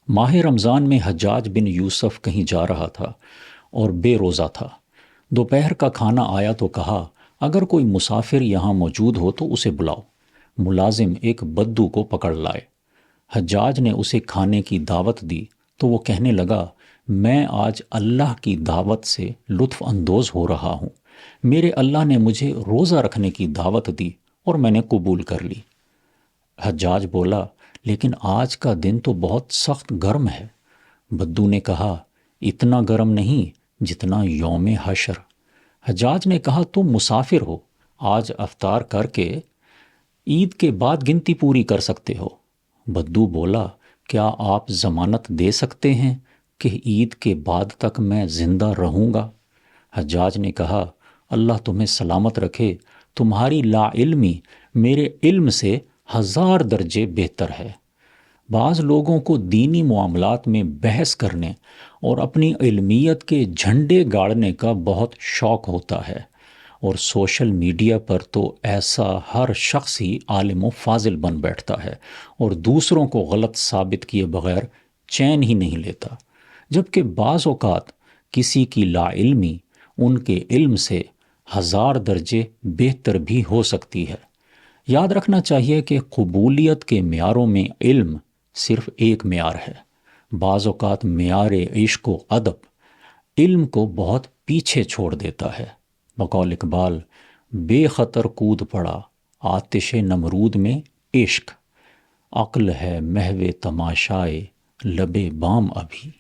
ماہ رمضان میں حجاج بن یوسف کہیں جا رہا تھا اور بے روزہ تھا۔ دوپہر کا کھانا آیا تو کہا اگر کوئی مسافر یہاں موجود ہو تو اسے بلاؤ۔ ملازم ایک بدو کو پکڑ لائے۔ حجاج نے اسے کھانے کی دعوت دی تو وہ کہنے لگا میں آج اللہ کی دعوت سے لطف اندوز ہو رہا ہوں۔ میرے اللہ نے مجھے روزہ رکھنے کی دعوت دی اور میں نے قبول کر لی۔ حجاج بولا لیکن آج کا دن تو بہت سخت گرم ہے۔ بدو نے کہا اتنا گرم نہیں جتنا یوم حشر۔ حجاج نے کہا تم مسافر ہو، آج افطار کر کے عید کے بعد گنتی پوری کر سکتے ہو۔ بدو بولا کیا آپ ضمانت دے سکتے ہیں کہ عید کے بعد تک میں زندہ رہوں گا؟ حجاج نے کہا اللہ تمہیں سلامت رکھے، تمہاری لا علمی میرے علم سے 1000 درجے بہتر ہے۔ بعض لوگوں کو دینی معاملات میں بحث کرنے اور اپنی علمیت کے جھنڈے گاڑنے کا بہت شوق ہوتا ہے، اور سوشل میڈیا پر تو ایسا ہر شخص ہی عالم و فاضل بن بیٹھتا ہے اور دوسروں کو غلط ثابت کیے بغیر چین ہی نہیں لیتا، جبکہ بعض اوقات کسی کی لا علمی ان کے علم سے 1000 درجے بہتر بھی ہو سکتی ہے۔ یاد رکھنا چاہیے کہ قبولیت کے معیاروں میں علم صرف ایک معیار ہے۔ بعض اوقات معیار عشق و ادب علم کو بہت پیچھے چھوڑ دیتا ہے۔ بقول اقبال بے خطر کود پڑا آتش نمرود میں عشق، عقل ہے محو تماشائے لبے بام ابھی۔